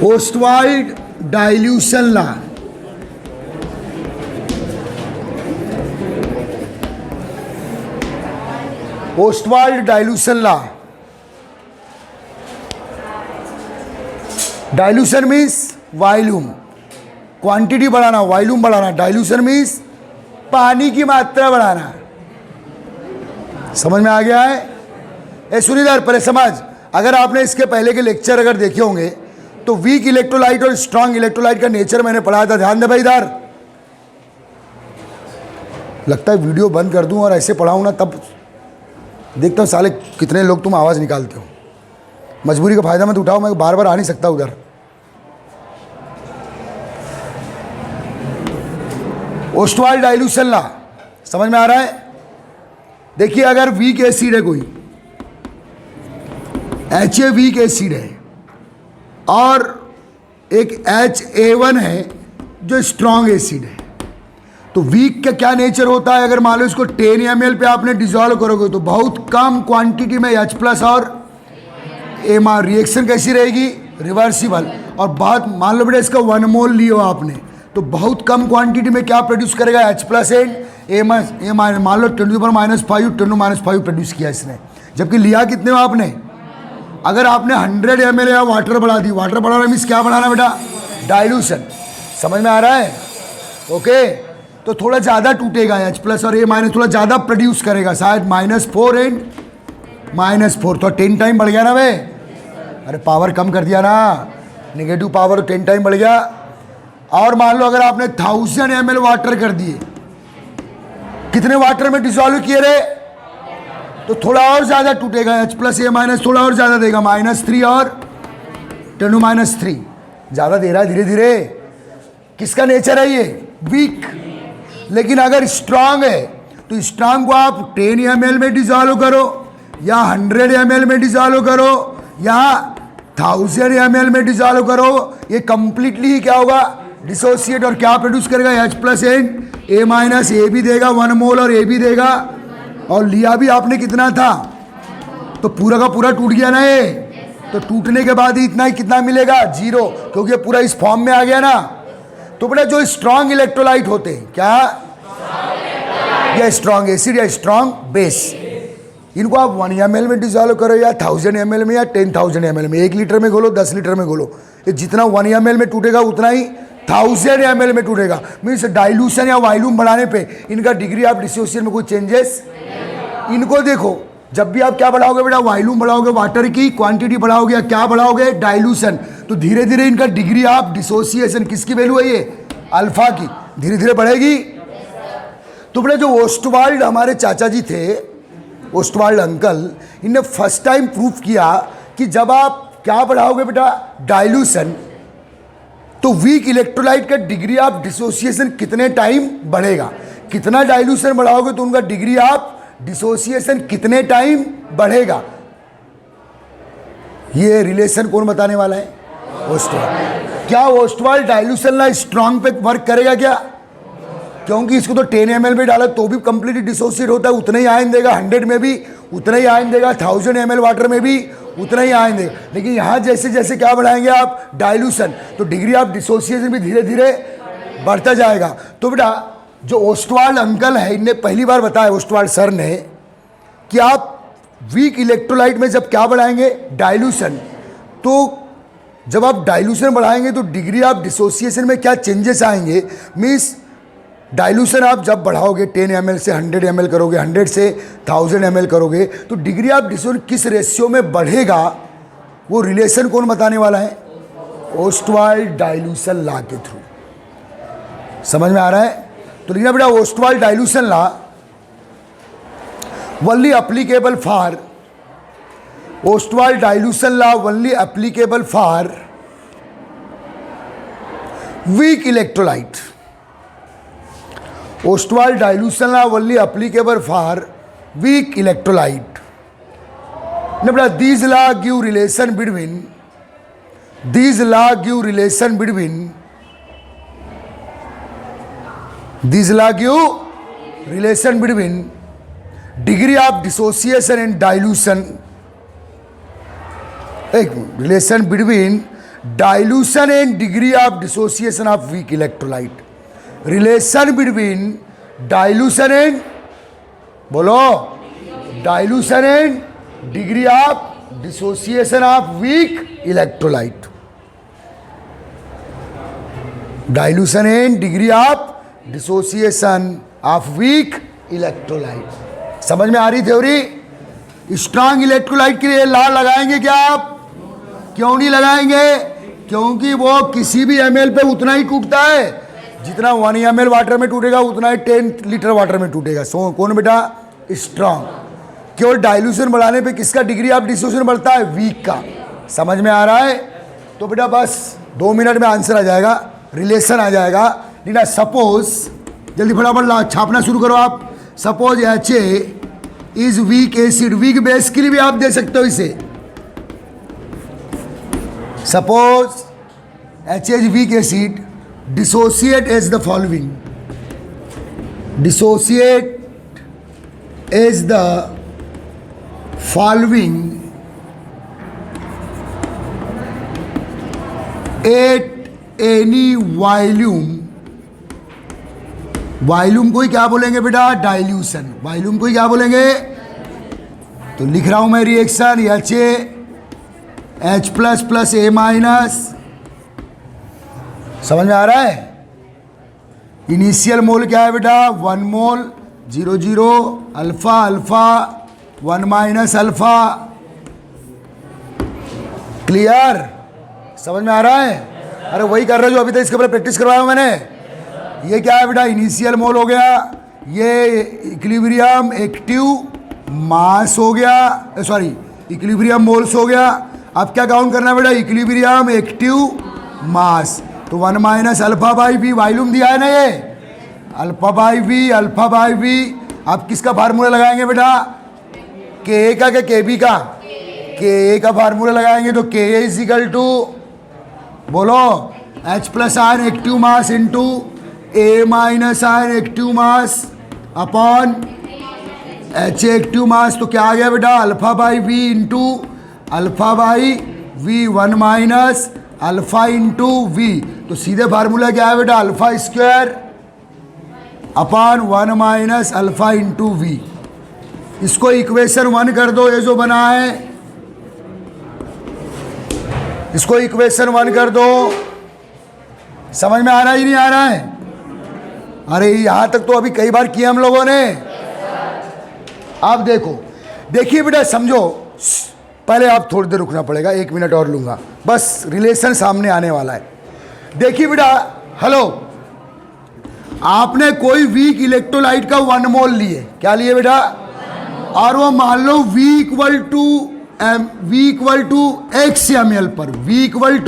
Ostwald dilution law. Ostwald dilution law, dilution means volume, quantity बढ़ाना, वॉल्यूम बढ़ाना। डाइल्यूशन मीन्स पानी की मात्रा बढ़ाना। समझ में आ गया है? ए सुनिए पहले समझ, अगर आपने इसके पहले के लेक्चर अगर देखे होंगे तो वीक इलेक्ट्रोलाइट और स्ट्रांग इलेक्ट्रोलाइट का नेचर मैंने पढ़ाया था। ध्यान दे भाई इधर, लगता है वीडियो बंद कर दूं और ऐसे पढ़ाऊं ना, तब देखता हूँ साले कितने लोग तुम आवाज़ निकालते हो। मजबूरी का फायदा मत उठाओ, मैं बार बार आ नहीं सकता उधर। ओस्टवाल्ड डाइल्यूशन लॉ समझ में आ रहा है? देखिए अगर वीक एसिड है कोई, HA वीक एसिड है और एक HA1 है जो स्ट्रॉन्ग एसिड है, तो वीक का क्या नेचर होता है? अगर मान लो इसको 10 ml पे आपने डिजोल्व करोगे तो बहुत कम क्वांटिटी में H प्लस और MR, रिएक्शन कैसी रहेगी? रिवर्सिबल। और बहुत मान लो बेटा इसका 1 मोल लियो आपने, तो बहुत कम क्वांटिटी में क्या प्रोड्यूस करेगा? H प्लस एंड ए मान लो 10⁻⁵ 10⁻⁵ प्रोड्यूस किया इसने, जबकि लिया कितने में आपने? अगर आपने 100 ml या वाटर बढ़ा दी, वाटर बढ़ाना मीन्स क्या बढ़ाना बेटा? डाइल्यूशन। समझ में आ रहा है? ओके, तो थोड़ा ज़्यादा टूटेगा H प्लस और A- थोड़ा ज़्यादा प्रोड्यूस करेगा, शायद -4 एंड -4, तो 10 टाइम बढ़ गया ना वे। अरे पावर कम कर दिया ना, नेगेटिव पावर 10 टाइम बढ़ गया। और मान लो अगर आपने 1000 ml वाटर कर दिए, कितने वाटर में डिसॉल्व किए रे? तो थोड़ा और ज़्यादा टूटेगा H प्लस A- थोड़ा और ज़्यादा देगा, -3 और 10⁻3 ज़्यादा दे रहा है धीरे धीरे। किसका नेचर है ये? वीक। लेकिन अगर स्ट्रांग है तो स्ट्रांग को आप 10 ml में डिसॉल्व करो या 100 ml में डिसॉल्व करो या 1000 ml में डिसॉल्व करो, ये कंप्लीटली ही क्या होगा? डिसोसिएट। और क्या प्रोड्यूस करेगा? H प्लस एंड A- ए भी देगा 1 मोल और ए भी देगा, और लिया भी आपने कितना था? तो पूरा का पूरा टूट गया ना ये। तो टूटने के बाद ही इतना ही कितना मिलेगा? 0, क्योंकि ये पूरा इस फॉर्म में आ गया ना। तो बेटा जो स्ट्रांग इलेक्ट्रोलाइट होते हैं, क्या, या स्ट्रांग एसिड या स्ट्रांग बेस, इनको आप 1 ml में डिजॉल्व करो या 1000 ml में या 10,000 ml में, 1 लीटर में घोलो, 10 लीटर में घोलो, ये जितना 1 ml में टूटेगा उतना ही 1000 ml में टूटेगा। मीन्स डाइल्यूशन या वॉल्यूम बढ़ाने पे इनका डिग्री ऑफ डिसोसिएशन में कोई चेंजेस। इनको देखो, जब भी आप क्या बढ़ाओगे बेटा, वॉल्यूम बढ़ाओगे, वाटर की क्वांटिटी बढ़ाओगे या क्या बढ़ाओगे, डाइल्यूशन, तो धीरे धीरे इनका डिग्री ऑफ डिसोसिएशन, किसकी वैल्यू है ये, अल्फा की, धीरे धीरे बढ़ेगी। तो बेटा जो ओस्टवाल्ड हमारे चाचा जी थे, ओस्टवाल्ड अंकल, इन्हें फर्स्ट टाइम प्रूफ किया कि जब आप क्या बढ़ाओगे बेटा, डाइल्यूशन, तो वीक इलेक्ट्रोलाइट का डिग्री ऑफ डिसोसिएशन कितने टाइम बढ़ेगा। कितना डाइल्यूशन बढ़ाओगे तो उनका डिग्री ऑफ डिसोसिएशन कितने टाइम बढ़ेगा। ये रिलेशन कौन बताने वाला है, ओस्टवाल्ड। क्या ओस्टवाल्ड डाइल्यूशन ला स्ट्रॉन्ग पे वर्क करेगा क्या, क्योंकि इसको तो 10 ml में डाला तो भी कंप्लीटली डिसोसिएट होता है, उतना ही आयन देगा, 100 में भी उतना ही आयन देगा, 1000 ml वाटर में भी उतना ही आयन देगा। लेकिन यहाँ जैसे जैसे क्या बढ़ाएंगे आप, डाइल्यूशन, तो डिग्री ऑफ डिसोसिएशन भी धीरे धीरे बढ़ता जाएगा। तो बेटा जो ओस्टवाल्ड अंकल है, इनने पहली बार बताया, ओस्टवाल्ड सर ने, कि आप वीक इलेक्ट्रोलाइट में जब क्या बढ़ाएंगे, डाइल्यूशन, तो जब आप डाइल्यूशन बढ़ाएंगे तो डिग्री ऑफ डिसोसिएशन में क्या चेंजेस आएंगे। मीन्स डाइल्यूशन आप जब बढ़ाओगे 10 ml से 100 ml करोगे, 100 से 1000 ml करोगे, तो डिग्री ऑफ डिसोसिएशन किस रेशियो में बढ़ेगा, वो रिलेशन कौन बताने वाला है, ओस्टवाल्ड डाइल्यूशन लॉ के थ्रू। समझ में आ रहा है। तो लिखना बेटा, Ostwald dilution law only applicable for, Ostwald dilution law only applicable for weak electrolyte. Ostwald dilution law only applicable for weak electrolyte. These law give relation between, these law give relation between, these law give relation between degree of dissociation and dilution, एक relation between dilution and degree of dissociation of weak electrolyte, relation between dilution and, बोलो, dilution and degree of dissociation of weak electrolyte, dilution and degree of dissociation of weak electrolyte। समझ में आ रही theory. Strong electrolyte के लिए law लगाएंगे क्या आप, क्यों नहीं लगाएंगे, क्योंकि वो किसी भी ml पे उतना ही टूटता है, जितना 1 ml वाटर में टूटेगा उतना ही 10 लीटर वाटर में टूटेगा। सो कौन बेटा, स्ट्रांग। केवल डाइल्यूशन बढ़ाने पे किसका डिग्री ऑफ डिसोसिएशन बढ़ता है, वीक का। समझ में आ रहा है। तो बेटा बस 2 मिनट में आंसर आ जाएगा, रिलेशन आ जाएगा। लीना सपोज, जल्दी फटाफट छापना शुरू करो आप। Suppose HA is weak acid, weak base के लिए भी आप दे सकते हो इसे। Suppose HA is weak acid, dissociate as the following, dissociate as the following at any volume, volume को ही क्या बोलेंगे बेटा, डाइल्यूशन। वॉल्यूम को ही क्या बोलेंगे, तो लिख रहा हूं मैं reaction H plus plus A minus. समझ में आ रहा है। इनिशियल मोल क्या है बेटा, 1 मोल, 0 0 alpha alpha 1 minus alpha. Clear, समझ में आ रहा है। अरे वही कर रहे हो जो अभी तक इसके ऊपर प्रैक्टिस करवाया मैंने। ये क्या है बेटा, इनिशियल मोल हो गया, ये इक्विलिब्रियम एक्टिव मास हो गया, सॉरी इक्विलिब्रियम मोल्स हो गया। अब क्या काउंट करना है बेटा, इक्विलिब्रियम एक्टिव मास। तो 1 minus alpha by B volume दिया है ना, ये alpha by B, alpha by B. आप किसका फार्मूला लगाएंगे बेटा, के का क्या के बी का, के का फार्मूला लगाएंगे तो के इज इक्वल टू, बोलो, H plus ion active mass into A minus ion active mass upon H active mass. तो क्या आ गया बेटा, alpha by V into alpha by V, 1 minus alpha into V. तो सीधे फार्मूला क्या है बेटा, alpha square upon 1 minus alpha into V. इसको इक्वेशन 1 कर दो, ये जो बना है इसको इक्वेशन 1 कर दो। समझ में आ रहा ही नहीं आ रहा है? अरे यहां तक तो अभी कई बार किया हम लोगों ने। आप देखिए बेटा, समझो, पहले आप थोड़ी देर रुकना पड़ेगा, 1 मिनट और लूंगा, बस रिलेशन सामने आने वाला है। देखिए बेटा, हेलो, आपने कोई वीक इलेक्ट्रोलाइट का 1 मोल लिए, क्या लिए बेटा, और वो मान लो V equal to x ml पर, V equal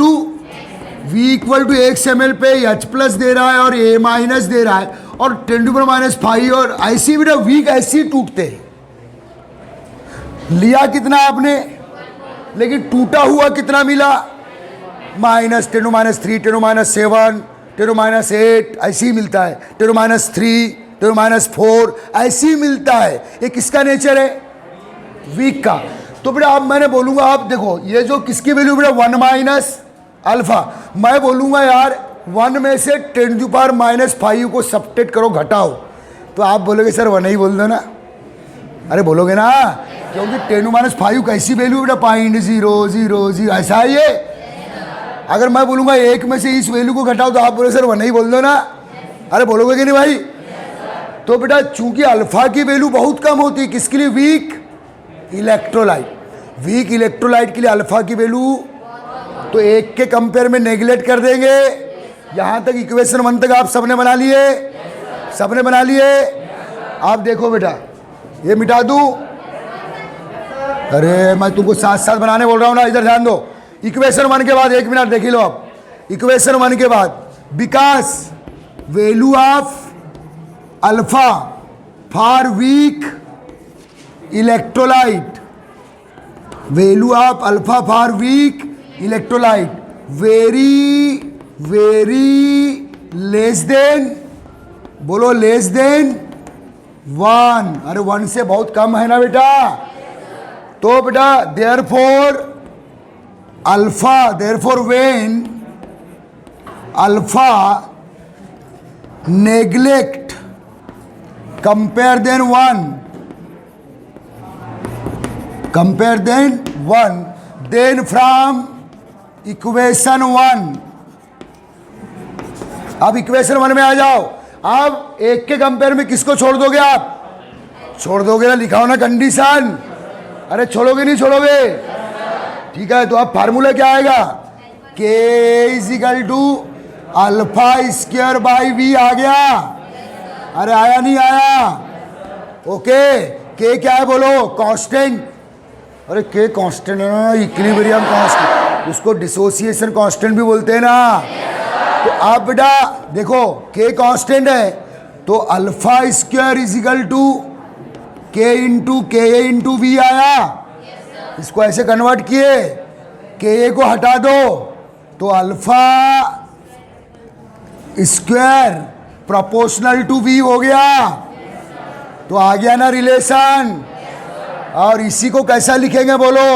to x ml पे H प्लस दे रहा है और A माइनस दे रहा है और 10⁻⁵ और ऐसी बेटा वीक ऐसे ही टूटते हैं। लिया कितना आपने, लेकिन टूटा हुआ कितना मिला, -10⁻³ 10⁻7 10⁻8 ऐसे ही मिलता है, 10⁻3 10⁻4 ऐसे ही मिलता है। ये किसका नेचर है, वीक का। तो बेटा अब मैंने बोलूंगा, आप देखो ये जो किसकी वैल्यू बेटा 1 माइनस अल्फा, मैं बोलूंगा यार 1 में से 10⁻⁵ को सब्ट्रैक्ट करो, घटाओ, तो आप बोलोगे सर 1 ही बोल दो ना। अरे बोलोगे ना, क्योंकि 10⁻⁵ कैसी वैल्यू बेटा 0.000 ऐसा है ये। अगर मैं बोलूंगा 1 में से इस वैल्यू को घटाओ तो आप बोलोगे सर 1 ही बोल दो ना। अरे बोलोगे कि नहीं भाई? तो बेटा चूंकि अल्फा की वैल्यू बहुत कम होती है, किसके लिए, वीक इलेक्ट्रोलाइट। वीक इलेक्ट्रोलाइट के लिए अल्फा की वैल्यू तो 1 के कंपेयर में नेगलेक्ट कर देंगे। यहां तक इक्वेशन 1 तक आप सबने बना लिए, सबने बना लिए। आप देखो बेटा, ये मिटा दूं, अरे मैं तुमको साथ साथ बनाने बोल रहा हूं ना, इधर ध्यान दो। इक्वेशन 1 के बाद 1 मिनट देख लो आप। इक्वेशन 1 के बाद because value of alpha for weak electrolyte, value of alpha for weak electrolyte very less than, बोलो लेस देन 1। अरे 1 से बहुत कम है ना बेटा। तो बेटा therefore when alpha neglect compare than 1 then from equation 1। अब इक्वेशन 1 में आ जाओ। अब 1 के कंपेयर में किसको छोड़ दोगे आप, छोड़ दोगे ना, लिखा हो ना कंडीशन। अरे छोड़ोगे नहीं छोड़ोगे, ठीक है। तो अब फार्मूला क्या आएगा, K = alpha square by V आ गया। अरे आया नहीं आया, ओके। K क्या है बोलो, कांस्टेंट। अरे K कांस्टेंट है ना, इक्विलिब्रियम कांस्टेंट, उसको डिसोसिएशन कांस्टेंट भी बोलते हैं ना। तो आप बेटा देखो K कांस्टेंट है, तो alpha square = K into V आया। इसको ऐसे कन्वर्ट किए, K को हटा दो तो alpha square proportional to V हो गया। तो आ गया ना रिलेशन। और इसी को कैसा लिखेंगे बोलो,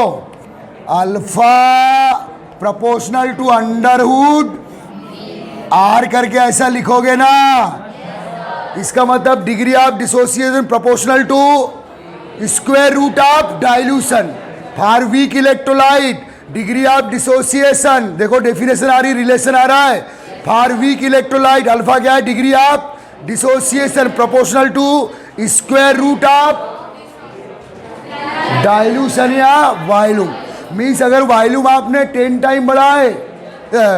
alpha proportional to under root R करके ऐसा लिखोगे ना। इसका मतलब degree of dissociation proportional to square root of dilution for weak electrolyte. Degree of dissociation देखो, डेफिनेशन आ रही, रिलेशन आ रहा है। फॉर वीक इलेक्ट्रोलाइट अल्फा क्या है, degree of dissociation proportional to square root of dilution या वॉल्यूम। मीन्स अगर volume आपने 10 टाइम बढ़ा है,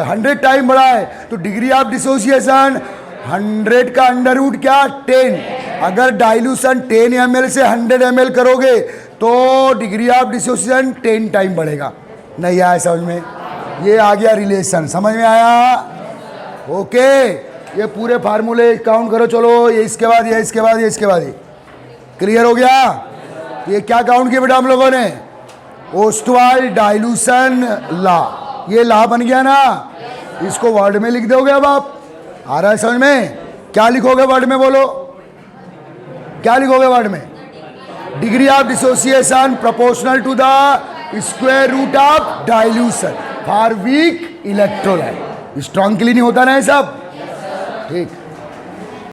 100 टाइम बढ़ा है, तो डिग्री ऑफ डिसोसिएशन 100 का अंडरवुड क्या 10। अगर डाइल्यूशन 10 ml से 100 ml करोगे तो डिग्री ऑफ डिसोसिएशन 10 टाइम बढ़ेगा। नहीं आया समझ में, ये आ गया रिलेशन, समझ में आया, ओके। ये पूरे फार्मूले काउंट करो, चलो ये इसके बाद ये इसके बाद ये इसके बाद ये, क्लियर हो गया। ये क्या काउंट किया बेटा हम लोगों ने, ओस्टवाल्ड डाइल्यूशन लॉ, ये लॉ बन गया ना। इसको वर्ड में लिख दोगे। अब आप आ रहा है समझ में, क्या लिखोगे वर्ड में बोलो, क्या लिखोगे वर्ड में, degree of dissociation proportional to the square root of dilution for weak electrolyte. Strong के लिए नहीं होता ना ये सब, ठीक।